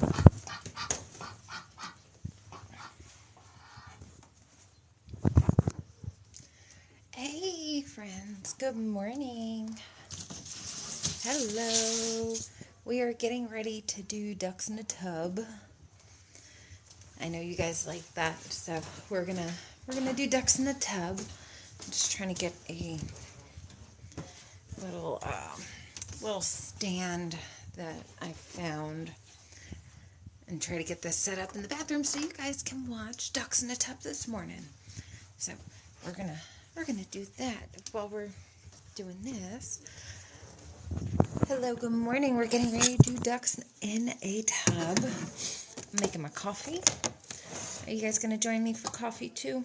Hey friends, good morning. Hello. We are getting ready to do ducks in a tub. I know you guys like that, so we're gonna do ducks in a tub. I'm just trying to get a little stand that I found and try to get this set up in the bathroom so you guys can watch ducks in a tub this morning. So we're gonna do that while we're doing this. Hello, good morning. We're getting ready to do ducks in a tub. I'm making my coffee. Are you guys gonna join me for coffee too?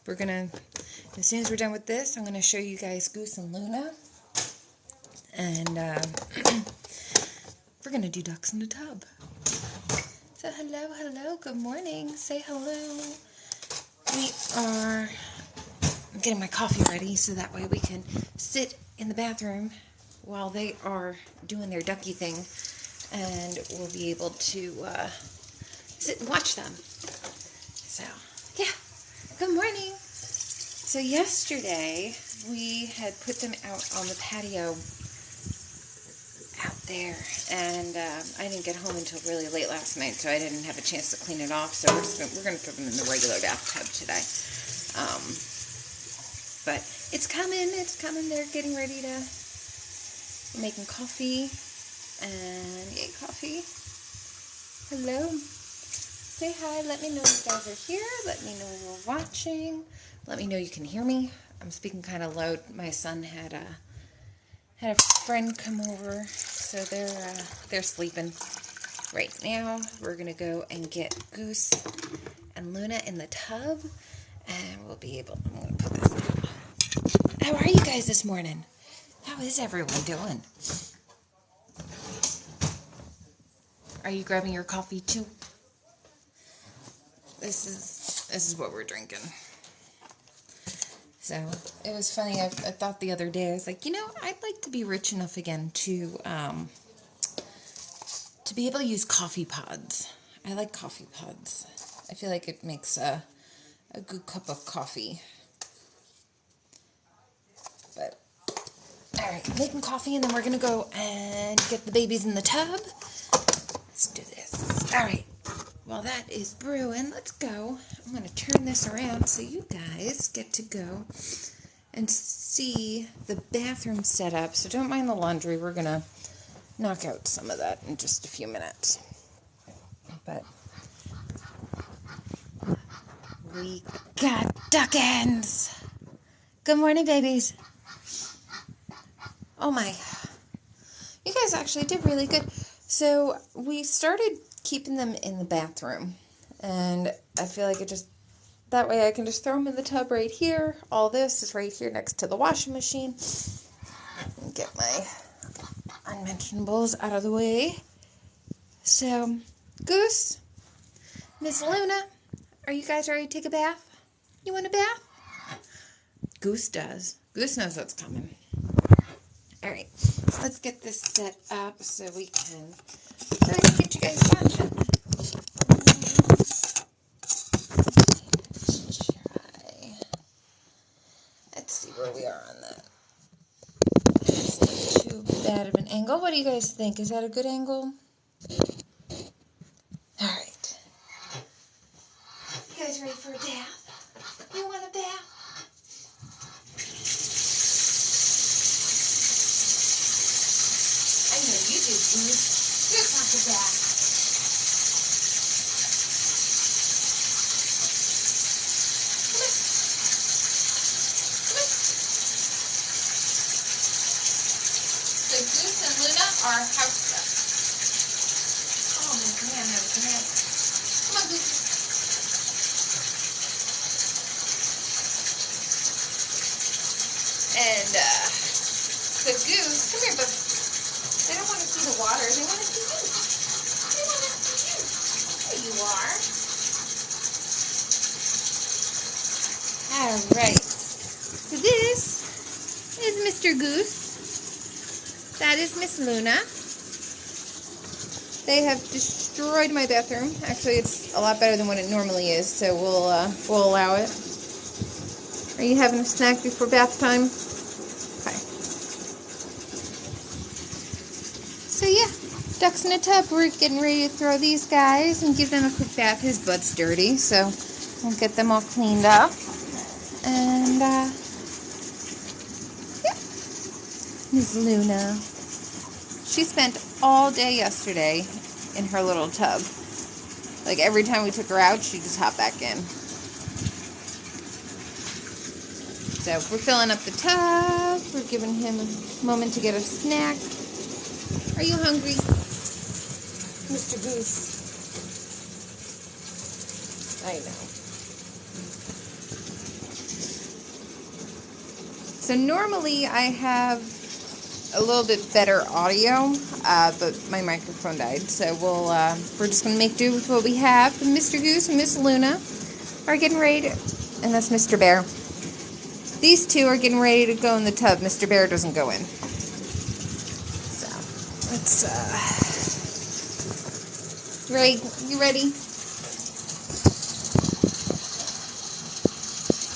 As soon as we're done with this, I'm gonna show you guys Goose and Luna, and we're gonna do ducks in the tub. So hello, good morning. Say hello. I'm getting my coffee ready so that way we can sit in the bathroom while they are doing their ducky thing, and we'll be able to sit and watch them. So, yeah, good morning. So yesterday, we had put them out on the patio out there, and I didn't get home until really late last night, so I didn't have a chance to clean it off, so we're going to put them in the regular bathtub today. But it's coming, they're getting ready to, making coffee, and yay, coffee. Hello. Say hi, let me know you guys are here, let me know you're watching, let me know you can hear me. I'm speaking kind of loud. My son had a friend come over, so they're sleeping. Right now, we're going to go and get Goose and Luna in the tub, and we'll be able, I'm going to put this down. How are you guys this morning? How is everyone doing? Are you grabbing your coffee too? This is what we're drinking. So it was funny. I thought the other day, I was like, I'd like to be rich enough again to be able to use coffee pods. I like coffee pods. I feel like it makes a good cup of coffee. But all right, making coffee, and then we're gonna go and get the babies in the tub. Let's do this. All right. While that is brewing, let's go. I'm going to turn this around so you guys get to go and see the bathroom setup. So don't mind the laundry. We're going to knock out some of that in just a few minutes. But we got duckins. Good morning, babies. Oh my. You guys actually did really good. So we started keeping them in the bathroom, and I feel like that way I can just throw them in the tub right here. All this is right here next to the washing machine. And get my unmentionables out of the way. So, Goose, Miss Luna, are you guys ready to take a bath? You want a bath? Goose does. Goose knows what's coming. All right, let's get this set up so we can get you guys watching. Let's see where we are on that. It's not too bad of an angle. What do you guys think? Is that a good angle? All right. You guys ready for a bath? You want a bath? I know you do, Goose. Goose wants a bath. So Goose and Luna are house ducks. Oh man, that was nice. Come on, Goose. And the Goose, come here, but they don't want to see the water. They want to see you. They want to see you. There you are. All right. So this is Mr. Goose. That is Miss Luna. They have just destroyed my bathroom. Actually, it's a lot better than what it normally is, so we'll allow it. Are you having a snack before bath time? Okay. So yeah, ducks in a tub. We're getting ready to throw these guys and give them a quick bath. His butt's dirty, so we'll get them all cleaned up. And yeah, Miss Luna. She spent all day yesterday in her little tub. Like every time we took her out, she'd just hop back in. So we're filling up the tub. We're giving him a moment to get a snack. Are you hungry, Mr. Goose? I know. So normally I have a little bit better audio, but my microphone died. So we're just gonna make do with what we have. And Mr. Goose and Miss Luna are getting ready to, and that's Mr. Bear. These two are getting ready to go in the tub. Mr. Bear doesn't go in. So let's Ray, you ready?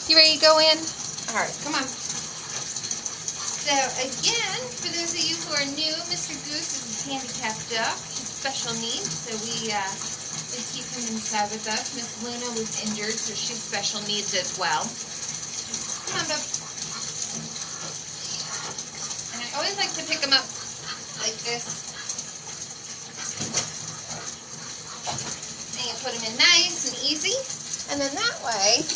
You ready to go in? All right, come on. So again, for those of you who are new, Mr. Goose is a handicapped duck. He's special needs, so we keep him inside with us. Miss Luna was injured, so she's special needs as well. Come on, bub. And I always like to pick him up like this. And you put him in nice and easy, and then that way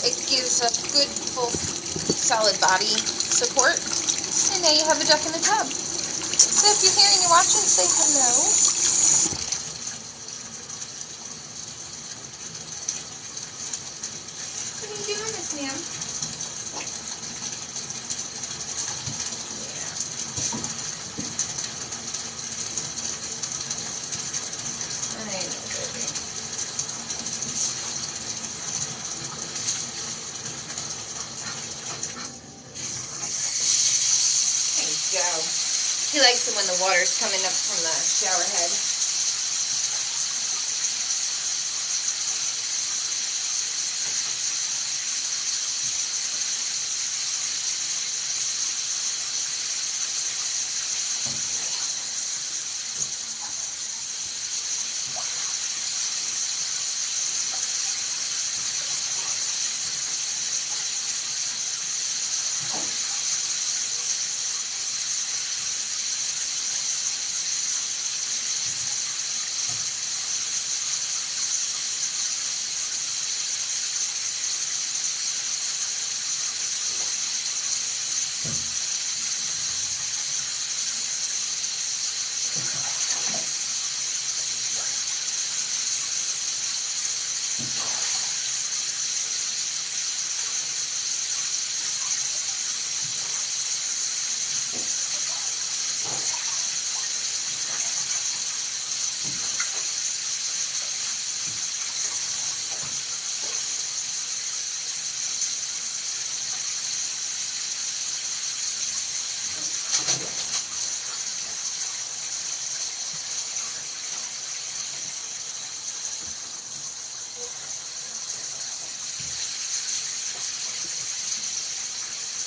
it gives a good, full, solid body support. And now you have a duck in the tub. So if you're here and you're watching, say hello. What are you doing, Miss Ma'am? I know, baby. Go. He likes it when the water's coming up from the shower head.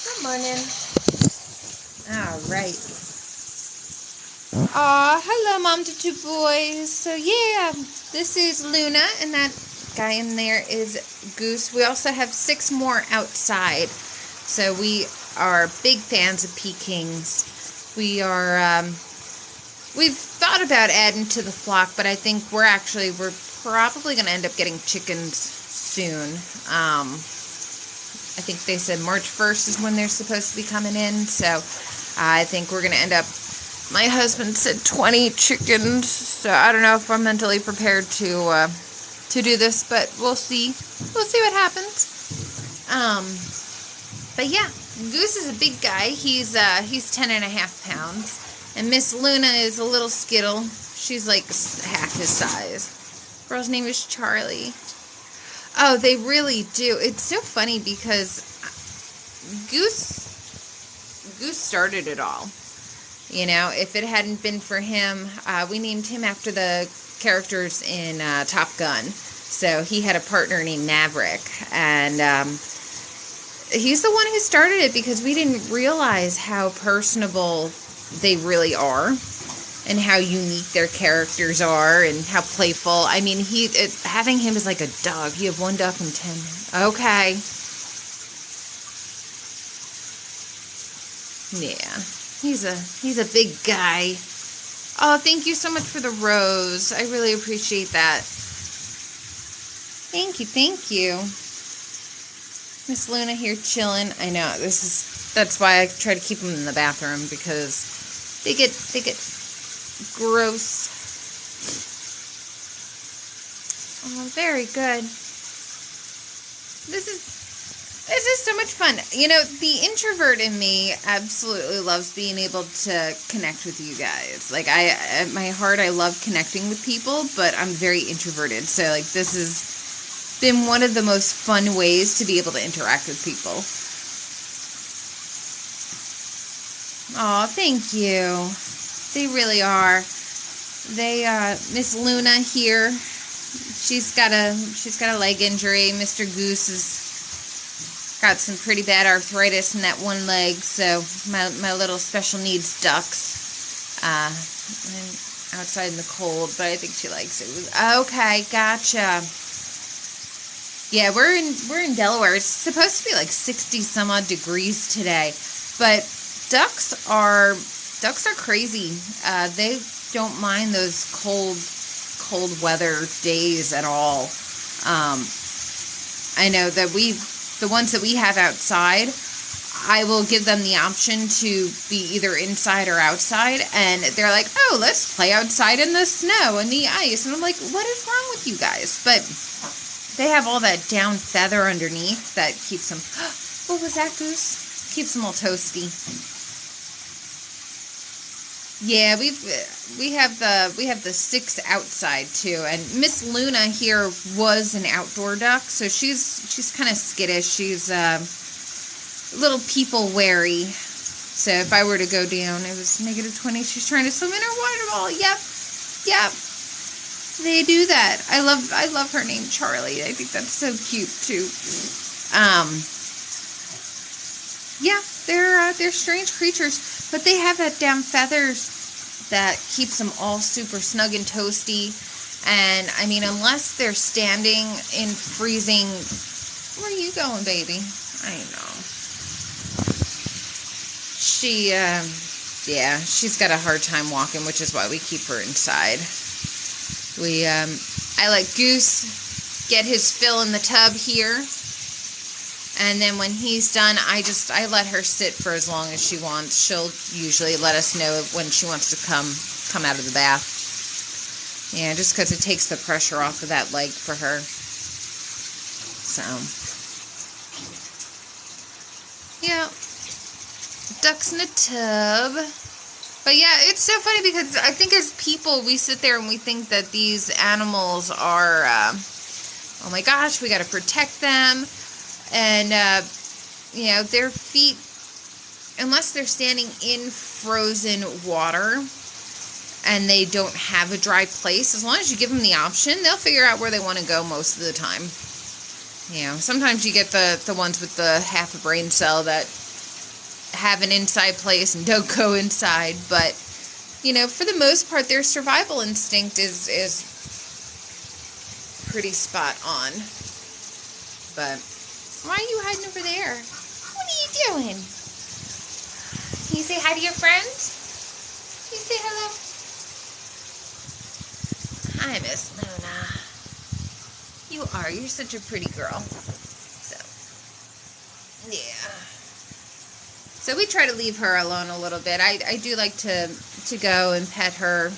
Good morning. All right. Aw, hello, Mom to two boys. So yeah, this is Luna, and that guy in there is Goose. We also have 6 more outside. So we are big fans of Pekings. We are, we've thought about adding to the flock, but I think we're probably going to end up getting chickens soon. I think they said March 1st is when they're supposed to be coming in, so I think we're going to end up, my husband said 20 chickens, so I don't know if I'm mentally prepared to do this, but we'll see. We'll see what happens. But yeah, Goose is a big guy. He's 10.5 pounds, and Miss Luna is a little skittle. She's like half his size. Girl's name is Charlie. Oh, they really do. It's so funny because Goose started it all. You know, if it hadn't been for him, we named him after the characters in Top Gun. So he had a partner named Maverick, and he's the one who started it because we didn't realize how personable they really are and how unique their characters are and how playful. I mean, having him as like a dog. You have one duck and 10. Okay. Yeah. He's a big guy. Oh, thank you so much for the rose. I really appreciate that. Thank you, thank you. Miss Luna here chilling. I know, that's why I try to keep them in the bathroom, because they get gross. Oh, very good. This is so much fun. You know, the introvert in me absolutely loves being able to connect with you guys. Like, at my heart, I love connecting with people, but I'm very introverted. So, like, this has been one of the most fun ways to be able to interact with people. Aw, thank you. They really are. Miss Luna here, she's got a leg injury. Mr. Goose has got some pretty bad arthritis in that one leg, so my little special needs ducks, and outside in the cold, but I think she likes it. Okay, gotcha. Yeah, we're in Delaware. It's supposed to be like 60 some odd degrees today, but ducks are crazy. They don't mind those cold weather days at all. I know that the ones that we have outside, I will give them the option to be either inside or outside, and they're like, oh, let's play outside in the snow and the ice. And I'm like, what is wrong with you guys? But they have all that down feather underneath that keeps them, what was that, Goose? Keeps them all toasty. Yeah, we have the 6 outside too, and Miss Luna here was an outdoor duck, so she's kind of skittish. She's a little people wary. So if I were to go down, it was -20. She's trying to swim in her water ball. Yep. They do that. I love her name, Charlie. I think that's so cute too. Yeah, they're strange creatures, but they have that down feathers that keeps them all super snug and toasty. And I mean, unless they're standing in freezing, where are you going, baby? I know. She's got a hard time walking, which is why we keep her inside. I let Goose get his fill in the tub here. And then when he's done, I let her sit for as long as she wants. She'll usually let us know when she wants to come out of the bath. Yeah, just because it takes the pressure off of that leg for her. So, yeah, ducks in a tub. But yeah, it's so funny because I think as people, we sit there and we think that these animals are, oh my gosh, we got to protect them. And, their feet, unless they're standing in frozen water and they don't have a dry place, as long as you give them the option, they'll figure out where they want to go most of the time. Sometimes you get the ones with the half a brain cell that have an inside place and don't go inside. But, for the most part, their survival instinct is pretty spot on. But why are you hiding over there? What are you doing? Can you say hi to your friends? Can you say hello? Hi, Miss Luna. You're such a pretty girl. So, yeah. So we try to leave her alone a little bit. I do like to go and pet her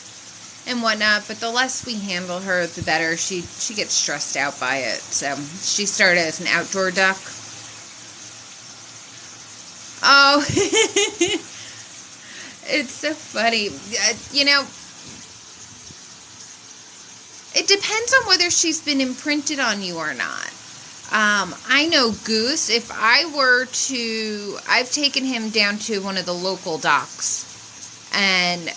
and whatnot, but the less we handle her, the better. She gets stressed out by it. So she started as an outdoor duck. Oh, it's so funny. It depends on whether she's been imprinted on you or not. I know Goose, I've taken him down to one of the local docks And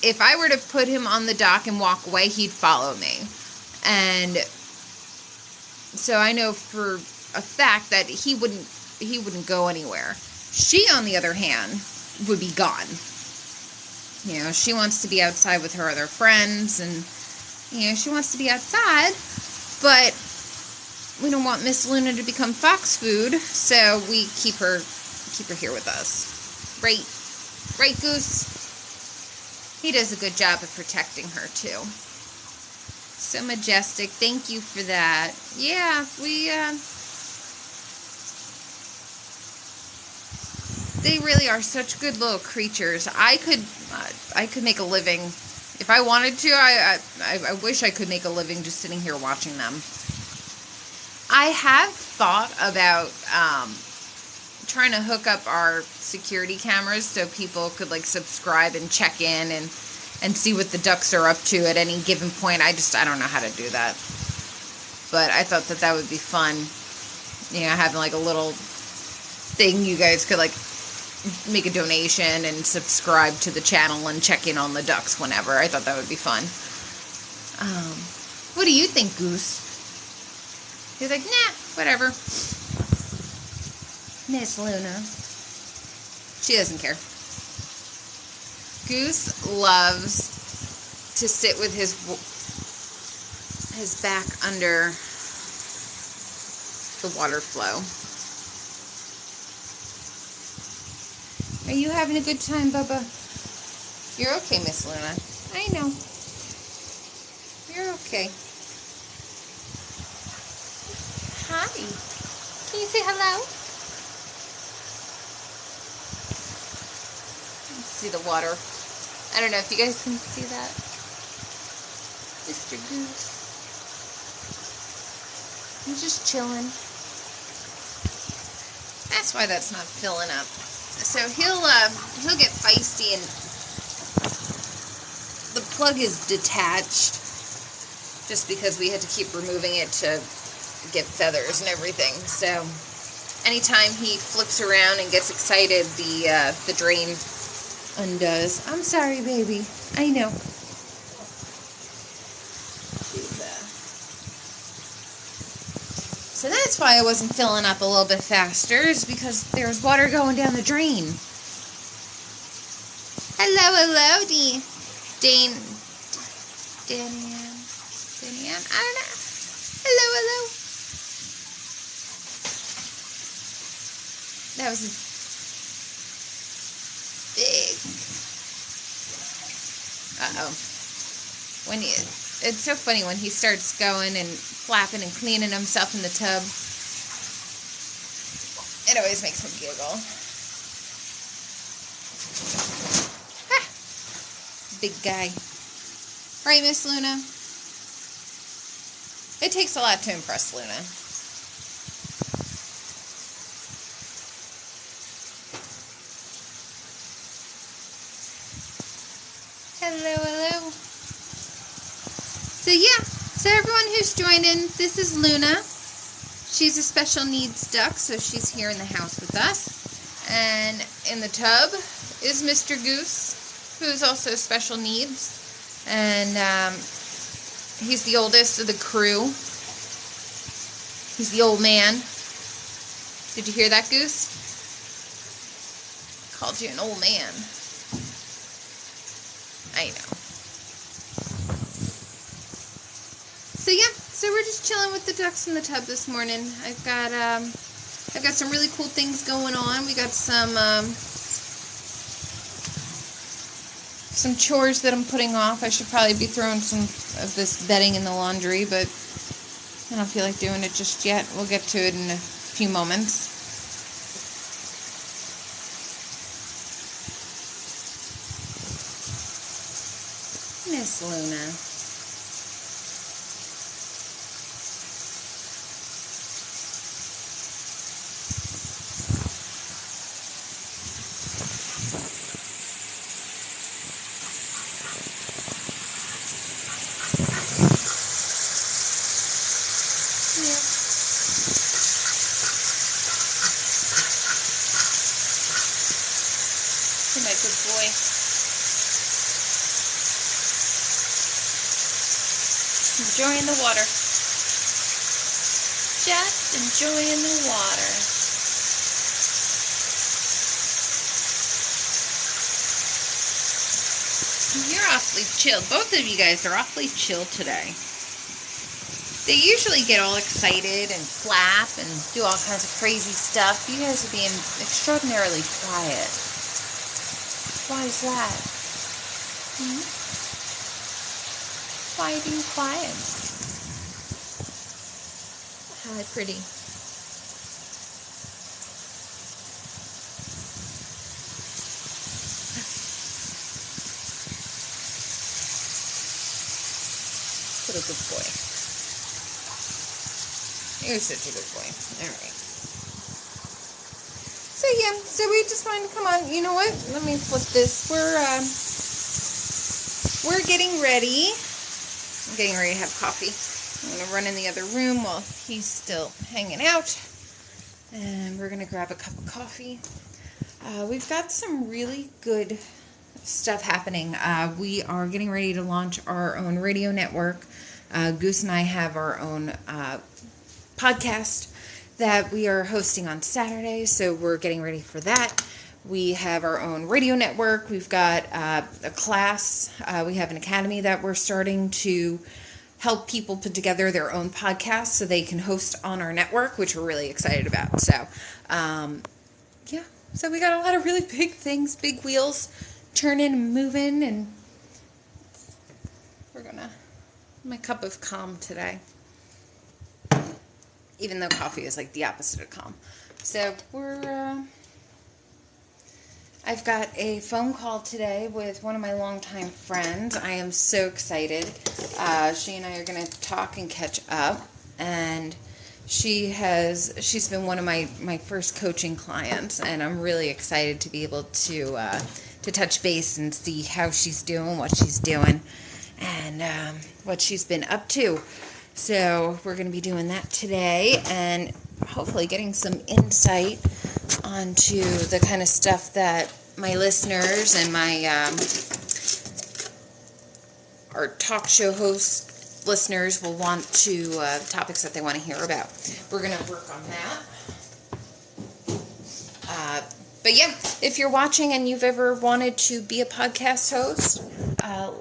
if I were to put him on the dock and walk away, he'd follow me. And so I know for a fact that he wouldn't go anywhere. She, on the other hand, would be gone. You know, she wants to be outside with her other friends, and, you know, she wants to be outside, but we don't want Miss Luna to become fox food, so we keep her here with us. Right, Goose? He does a good job of protecting her, too. So majestic. Thank you for that. Yeah, they really are such good little creatures. I could make a living if I wanted to. I wish I could make a living just sitting here watching them. I have thought about trying to hook up our security cameras so people could like subscribe and check in and see what the ducks are up to at any given point. I don't know how to do that. But I thought that would be fun. You know, having like a little thing you guys could like make a donation and subscribe to the channel and check in on the ducks whenever. I thought that would be fun. What do you think, Goose? He's like, nah, whatever. Miss Luna. She doesn't care. Goose loves to sit with his back under the water flow. Are you having a good time, Bubba? You're okay, Miss Luna. I know. You're okay. Hi. Can you say hello? See the water. I don't know if you guys can see that. Mr. Goose. He's just chilling. That's why that's not filling up. So he'll get feisty, and the plug is detached just because we had to keep removing it to get feathers and everything. So anytime he flips around and gets excited, the drain undoes. I'm sorry, baby. I know. So that's why I wasn't filling up a little bit faster, is because there's water going down the drain. Hello, Danian. I don't know. Hello. That was a big. It's so funny when he starts going and flapping and cleaning himself in the tub. It always makes me giggle. Ah, big guy. Right, Miss Luna? It takes a lot to impress Luna. Hello. So everyone who's joined in, this is Luna. She's a special needs duck, so she's here in the house with us. And in the tub is Mr. Goose, who's also special needs. And he's the oldest of the crew. He's the old man. Did you hear that, Goose? Called you an old man. I know. So we're just chilling with the ducks in the tub this morning. I've got some really cool things going on. We got some chores that I'm putting off. I should probably be throwing some of this bedding in the laundry, but I don't feel like doing it just yet. We'll get to it in a few moments. Miss Luna. You're my good boy. Enjoying the water. Just enjoying the water. You're awfully chill. Both of you guys are awfully chill today. They usually get all excited and flap and do all kinds of crazy stuff. You guys are being extraordinarily quiet. Why is that? Why are you being quiet? Hi, pretty. What a good boy. You're such a good boy. All right. So yeah, so we just wanted to come on. You know what? Let me flip this. We're getting ready. I'm getting ready to have coffee. I'm gonna run in the other room while he's still hanging out, and we're gonna grab a cup of coffee. We've got some really good stuff happening. We are getting ready to launch our own radio network. Goose and I have our own podcast that we are hosting on Saturdays, so we're getting ready for that. We have our own radio network. We've got a class. We have an academy that we're starting to help people put together their own podcasts so they can host on our network, which we're really excited about. So, yeah. So we got a lot of really big things, big wheels turning and moving, and we're gonna... My cup of calm today. Even though coffee is like the opposite of calm. So I've got a phone call today with one of my longtime friends. I am so excited. She and I are going to talk and catch up. And she's been one of my first coaching clients. And I'm really excited to be able to touch base and see how she's doing, what she's doing, and what she's been up to. So we're going to be doing that today and hopefully getting some insight onto the kind of stuff that my listeners and my our talk show host listeners will want to, topics that they want to hear about. We're going to work on that. But yeah, if you're watching and you've ever wanted to be a podcast host,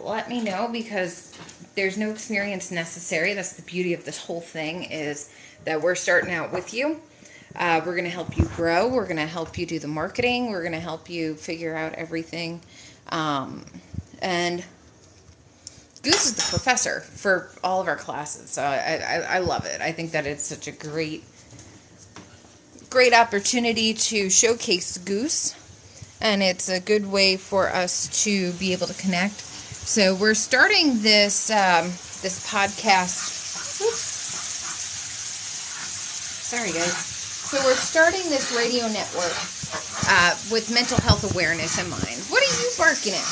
let me know, because there's no experience necessary. That's the beauty of this whole thing, is that we're starting out with you. We're going to help you grow. We're going to help you do the marketing. We're going to help you figure out everything. And Goose is the professor for all of our classes. So I love it. I think that it's such a great opportunity to showcase Goose. And it's a good way for us to be able to connect. So we're starting this podcast. Oops. Sorry, guys. So we're starting this radio network with mental health awareness in mind. What are you barking at?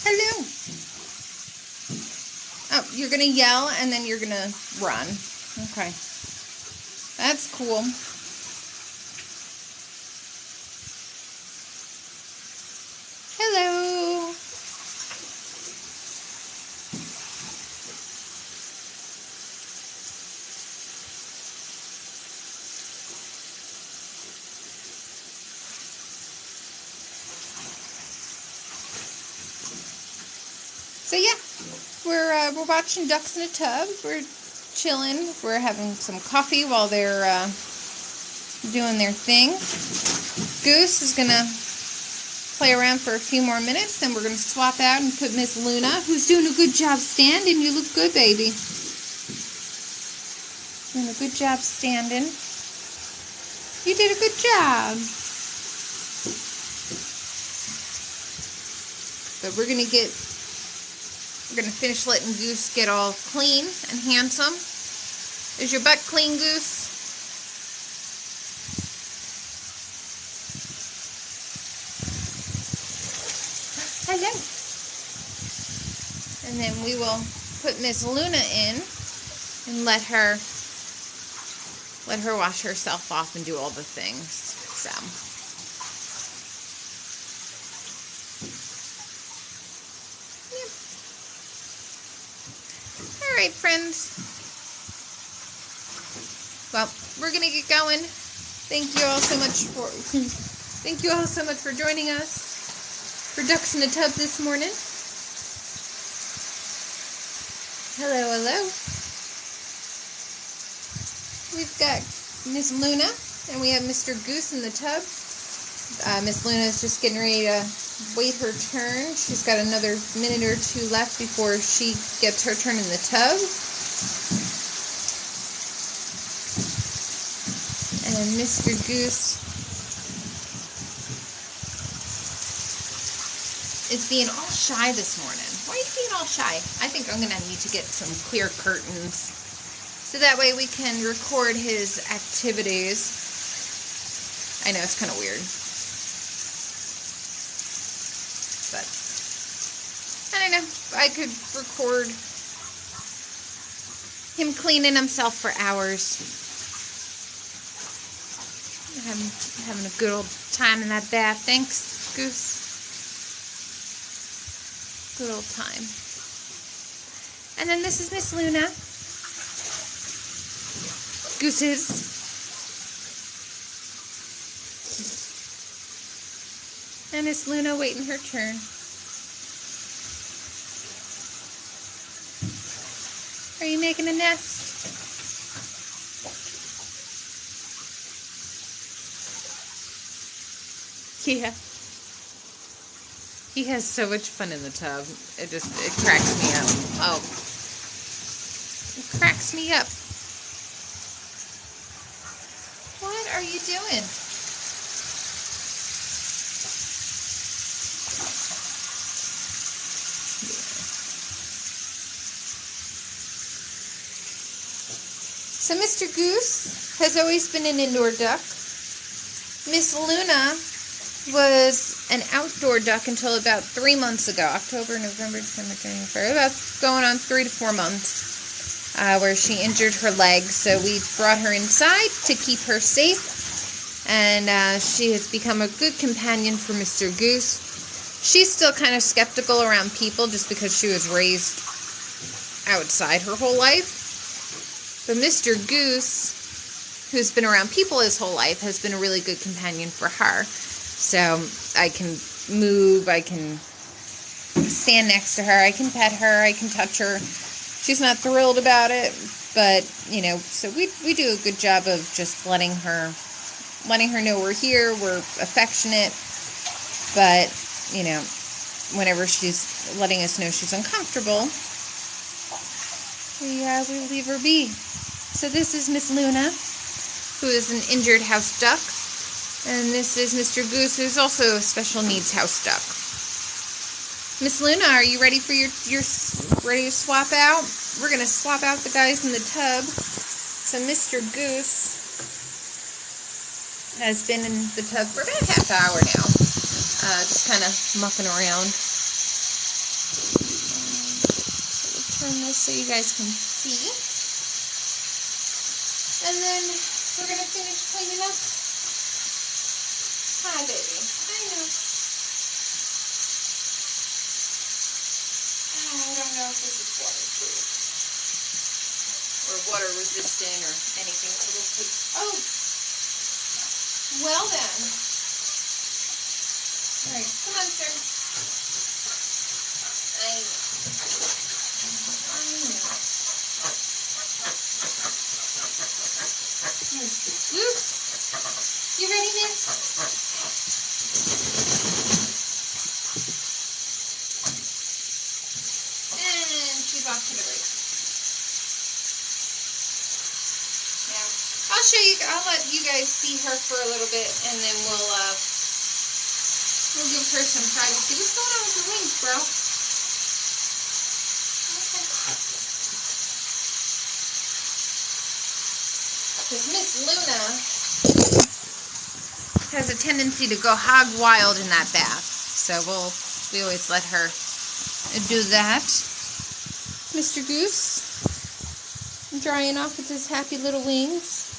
Hello. Oh, you're going to yell and then you're going to run. Okay. That's cool. Hello. So yeah, we're watching Ducks in a Tub. We're chilling. We're having some coffee while they're doing their thing. Goose is gonna play around for a few more minutes, then we're going to swap out and put Miss Luna, who's doing a good job standing. You look good, baby. Doing a good job standing. You did a good job. But we're going to finish letting Goose get all clean and handsome. Is your butt clean, Goose? Hello. And then we will put Miss Luna in and let her wash herself off and do all the things. So right, friends. Well, we're gonna get going. Thank you all so much for joining us for Ducks in a Tub this morning. Hello, hello. We've got Miss Luna and we have Mr. Goose in the tub. Miss Luna is just getting ready to wait her turn. She's got another minute or two left before she gets her turn in the tub. And Mr. Goose is being all shy this morning. Why are you being all shy? I think I'm going to need to get some clear curtains so that way we can record his activities. I know it's kind of weird. But I don't know. I could record him cleaning himself for hours. I'm having a good old time in that bath. Thanks, Goose. Good old time. And then this is Miss Luna. Goose's. And Miss Luna waiting her turn. Are you making a nest? Yeah. He has so much fun in the tub. It cracks me up. Oh. It cracks me up. What are you doing? So Mr. Goose has always been an indoor duck. Miss Luna was an outdoor duck until about 3 months ago. October, November, December, January, February. About going on 3 to 4 months, where she injured her leg. So we brought her inside to keep her safe. And she has become a good companion for Mr. Goose. She's still kind of skeptical around people just because she was raised outside her whole life. But Mr. Goose, who's been around people his whole life, has been a really good companion for her. So I can move, I can stand next to her, I can pet her, I can touch her. She's not thrilled about it, but, you know, so we do a good job of just letting her know we're here, we're affectionate, but, you know, whenever she's letting us know she's uncomfortable, we leave her be. So this is Miss Luna, who is an injured house duck. And this is Mr. Goose, who's also a special needs house duck. Miss Luna, are you ready for your ready to swap out? We're going to swap out the guys in the tub. So Mr. Goose has been in the tub for about a half hour now. Just kind of mucking around. Turn this so you guys can see. And then we're going to finish cleaning up. Hi, baby. I know. I don't know if this is waterproof or water resistant or anything. So we'll put. Oh, well then. All right, come on, sir. I know. You ready, miss? And she's off to the race. Now, I'll let you guys see her for a little bit, and then we'll give her some privacy. What's going on with your wings, bro? Because Miss Luna has a tendency to go hog wild in that bath. So we always let her do that. Mr. Goose, drying off with his happy little wings.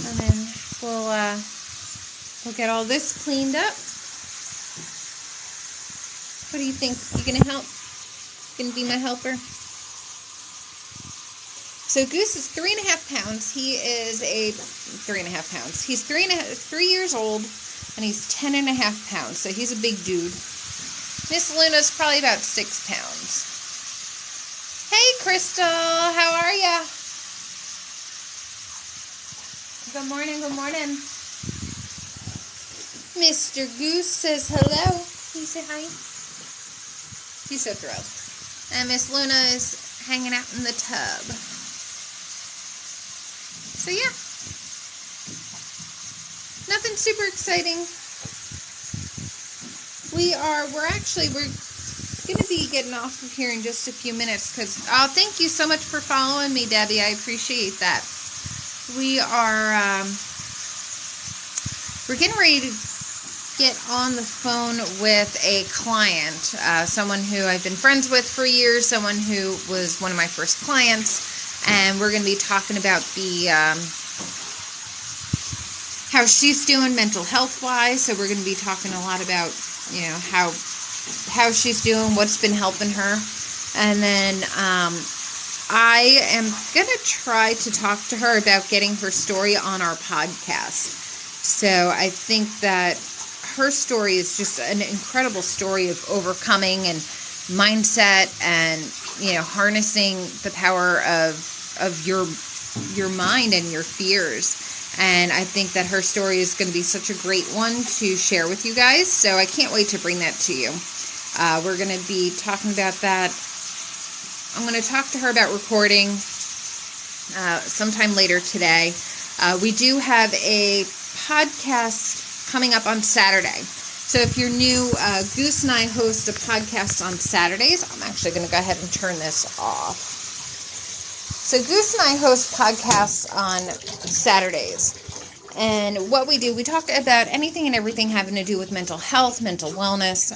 And then we'll get all this cleaned up. What do you think? You gonna help? Gonna be my helper? So Goose is 3.5 pounds. He is 3.5 pounds. He's 3 years old, and he's 10.5 pounds. So he's a big dude. Miss Luna's probably about 6 pounds. Hey, Crystal, how are ya? Good morning, good morning. Mr. Goose says hello. Can you say hi? He's so thrilled. And Miss Luna is hanging out in the tub. So yeah. Nothing super exciting. We're going to be getting off of here in just a few minutes because, thank you so much for following me, Debbie. I appreciate that. We're getting ready to get on the phone with a client, someone who I've been friends with for years, someone who was one of my first clients, and we're going to be talking about how she's doing mental health wise. So we're going to be talking a lot about, how she's doing, what's been helping her. And then I am going to try to talk to her about getting her story on our podcast. So I think that her story is just an incredible story of overcoming and mindset and, harnessing the power of your mind and your fears. And I think that her story is going to be such a great one to share with you guys. So I can't wait to bring that to you. We're going to be talking about that. I'm going to talk to her about recording sometime later today. We do have a podcast coming up on Saturday. So if you're new, Goose and I host a podcast on Saturdays. I'm actually going to go ahead and turn this off. So Goose and I host podcasts on Saturdays. And what we do, we talk about anything and everything having to do with mental health, mental wellness.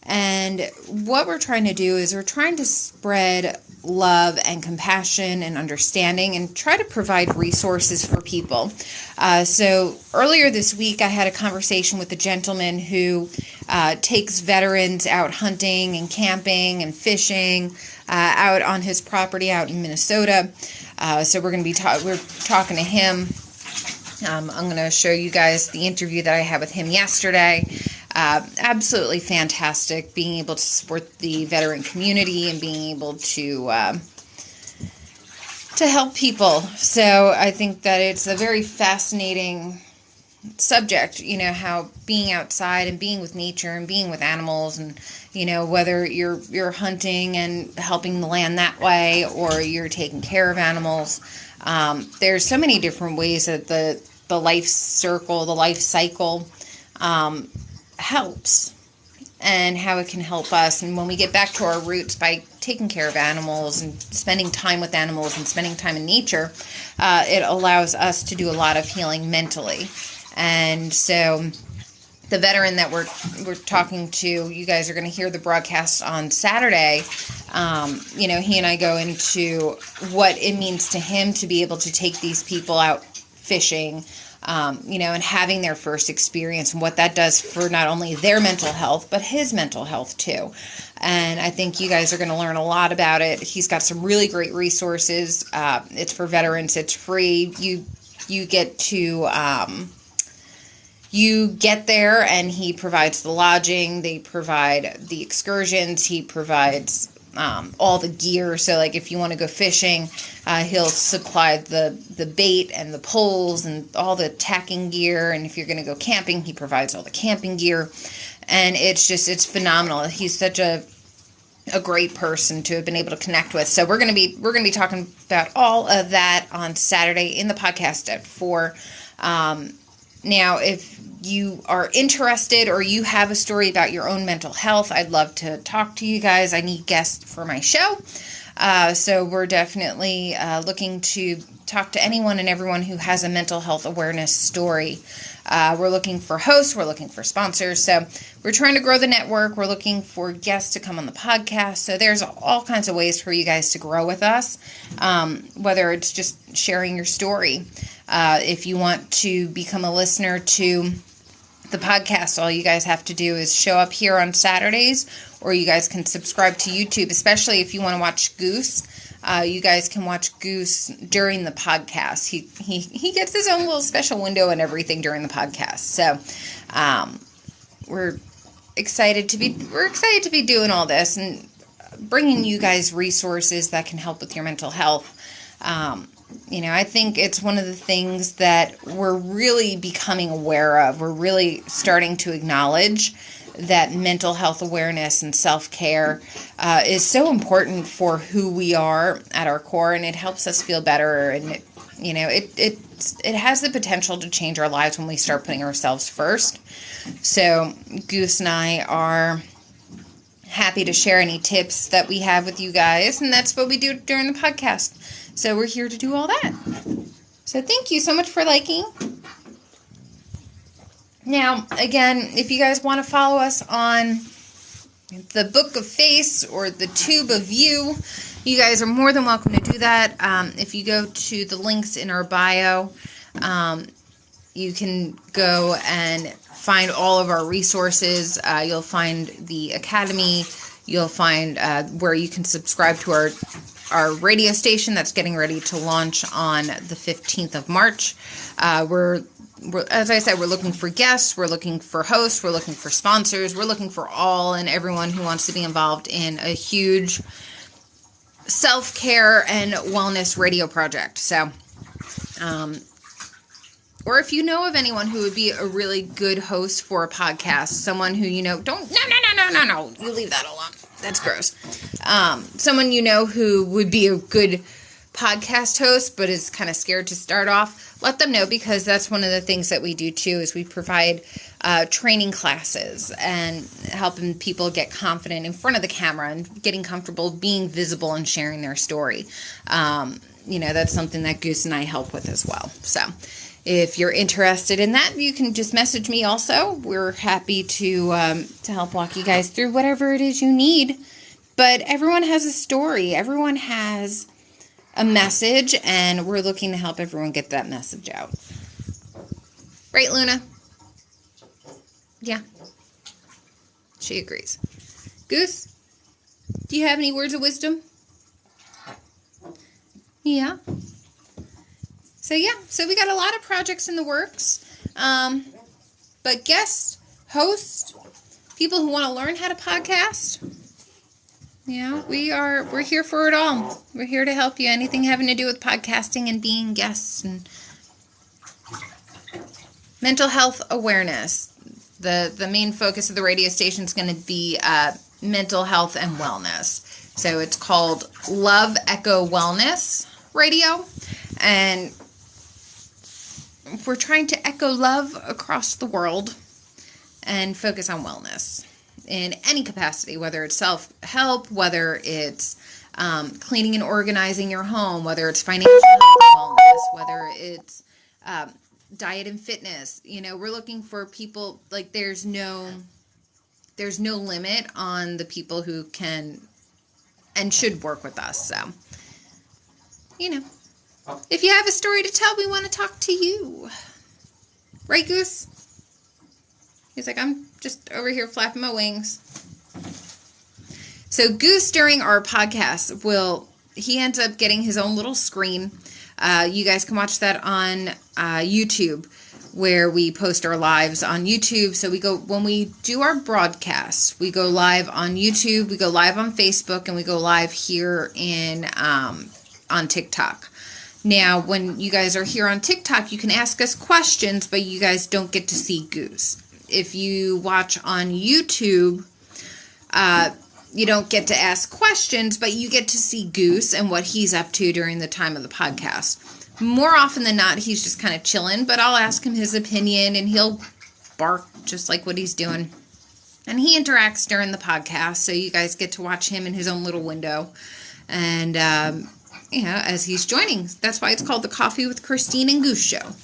And what we're trying to do is we're trying to spread love and compassion and understanding and try to provide resources for people. So earlier this week, I had a conversation with a gentleman who takes veterans out hunting and camping and fishing out on his property out in Minnesota. So we're going to be we're talking to him. I'm going to show you guys the interview that I had with him yesterday. Absolutely fantastic being able to support the veteran community and being able to help people. So I think that it's a very fascinating subject, how being outside and being with nature and being with animals and, whether you're hunting and helping the land that way or you're taking care of animals. There's so many different ways that the life cycle helps and how it can help us. And when we get back to our roots by taking care of animals and spending time with animals and spending time in nature, it allows us to do a lot of healing mentally. And so the veteran that we're talking to, you guys are going to hear the broadcast on Saturday. He and I go into what it means to him to be able to take these people out fishing, and having their first experience and what that does for not only their mental health, but his mental health too. And I think you guys are going to learn a lot about it. He's got some really great resources. It's for veterans. It's free. You get to, you get there and he provides the lodging. They provide the excursions. He provides all the gear. So like if you want to go fishing, he'll supply the bait and the poles and all the tacking gear. And if you're going to go camping, he provides all the camping gear. And it's phenomenal. He's such a great person to have been able to connect with. So we're going to be talking about all of that on Saturday in the podcast at 4. Now, if you are interested or you have a story about your own mental health, I'd love to talk to you guys. I need guests for my show. So we're definitely looking to talk to anyone and everyone who has a mental health awareness story. We're looking for hosts. We're looking for sponsors. So we're trying to grow the network. We're looking for guests to come on the podcast. So there's all kinds of ways for you guys to grow with us, whether it's just sharing your story. If you want to become a listener to the podcast, all you guys have to do is show up here on Saturdays, or you guys can subscribe to YouTube, especially if you want to watch Goose. You guys can watch Goose during the podcast. He gets his own little special window and everything during the podcast. So we're excited to be doing all this and bringing you guys resources that can help with your mental health. I think it's one of the things that we're really becoming aware of. We're really starting to acknowledge that mental health awareness and self-care is so important for who we are at our core, and it helps us feel better. And it has the potential to change our lives when we start putting ourselves first. So Goose and I are happy to share any tips that we have with you guys, and that's what we do during the podcast. So we're here to do all that. So thank you so much for liking. Now, again, if you guys want to follow us on the Book of Face or the Tube of You, you guys are more than welcome to do that. If you go to the links in our bio, you can go and find all of our resources. You'll find the Academy. You'll find where you can subscribe to our radio station that's getting ready to launch on the 15th of March. We're, as I said, we're looking for guests, we're looking for hosts, we're looking for sponsors, we're looking for all and everyone who wants to be involved in a huge self-care and wellness radio project. So, or if you know of anyone who would be a really good host for a podcast, someone who no, you leave that alone. That's gross. Someone who would be a good podcast host but is kind of scared to start off, let them know, because that's one of the things that we do too, is we provide training classes and helping people get confident in front of the camera and getting comfortable being visible and sharing their story. That's something that Goose and I help with as well. So if you're interested in that, you can just message me also. We're happy to help walk you guys through whatever it is you need. But everyone has a story. Everyone has a message, and we're looking to help everyone get that message out. Right, Luna? Yeah. She agrees. Goose, do you have any words of wisdom? Yeah. So we got a lot of projects in the works. But guests, hosts, people who want to learn how to podcast, we're here for it all. We're here to help you. Anything having to do with podcasting and being guests and mental health awareness. The main focus of the radio station is going to be mental health and wellness. So it's called Love Echo Wellness Radio, and we're trying to echo love across the world and focus on wellness in any capacity, whether it's self-help, whether it's cleaning and organizing your home, whether it's financial wellness, whether it's diet and fitness. We're looking for people, like there's no limit on the people who can and should work with us. So, if you have a story to tell, we want to talk to you. Right, Goose? He's like, I'm just over here flapping my wings. So Goose, during our podcast, he ends up getting his own little screen. You guys can watch that on YouTube, where we post our lives on YouTube. So when we do our broadcasts, we go live on YouTube, we go live on Facebook, and we go live here on TikTok. Now, when you guys are here on TikTok, you can ask us questions, but you guys don't get to see Goose. If you watch on YouTube, you don't get to ask questions, but you get to see Goose and what he's up to during the time of the podcast. More often than not, he's just kind of chilling, but I'll ask him his opinion, and he'll bark just like what he's doing. And he interacts during the podcast, so you guys get to watch him in his own little window. And, as he's joining. That's why it's called the Coffee with Christine and Goose Show.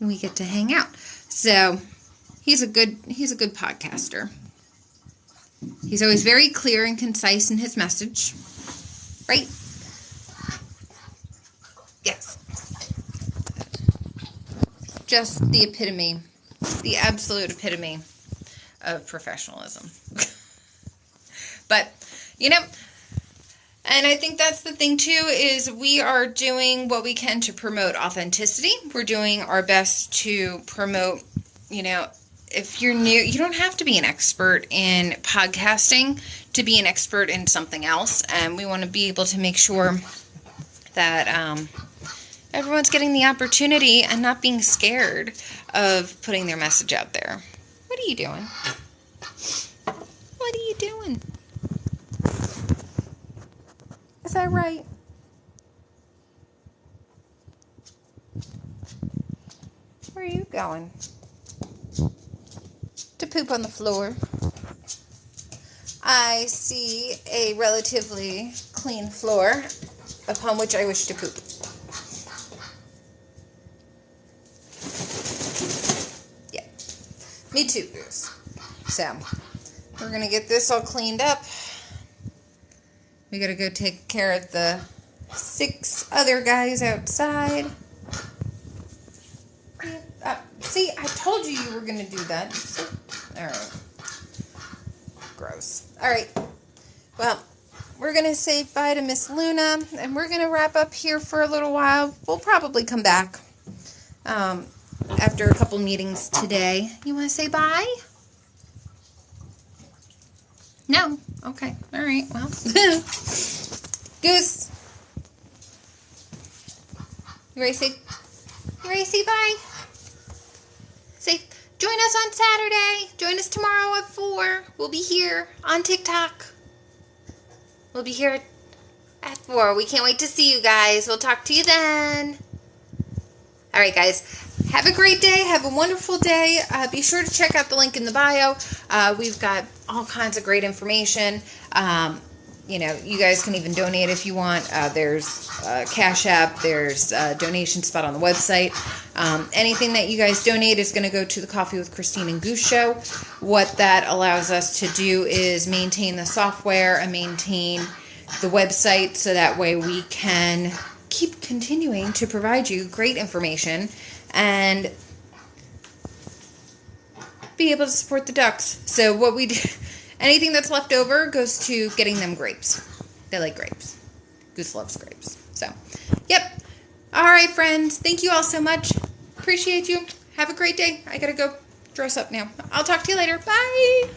We get to hang out. So he's a good podcaster. He's always very clear and concise in his message. Right? Yes. Just the epitome The absolute epitome of professionalism. But, you know, and I think that's the thing too, is we are doing what we can to promote authenticity. We're doing our best to promote, you know, if you're new, you don't have to be an expert in podcasting to be an expert in something else. And we want to be able to make sure that everyone's getting the opportunity and not being scared of putting their message out there. What are you doing? What are you doing? Is that right? Where are you going? To poop on the floor. I see a relatively clean floor upon which I wish to poop. Yeah. Me too, Goose. So, we're going to get this all cleaned up. We got to go take care of the 6 other guys outside. See, I told you you were going to do that. Alright. Gross. Alright. Well, we're going to say bye to Miss Luna, and we're going to wrap up here for a little while. We'll probably come back after a couple meetings today. You want to say bye? No? Okay. Alright, well. Goose. You ready to say bye? Say, join us on Saturday. Join us tomorrow at 4. We'll be here on TikTok. We'll be here at 4. We can't wait to see you guys. We'll talk to you then. All right, guys. Have a great day. Have a wonderful day. Be sure to check out the link in the bio. We've got all kinds of great information. You know, you guys can even donate if you want. There's Cash App. There's a donation spot on the website. Anything that you guys donate is going to go to the Coffee with Christine and Goose show. What that allows us to do is maintain the software and maintain the website, so that way we can keep continuing to provide you great information and be able to support the ducks. So what we do, anything that's left over goes to getting them grapes. They like grapes. Goose loves grapes. So, yep. All right, friends. Thank you all so much. Appreciate you. Have a great day. I gotta go dress up now. I'll talk to you later. Bye.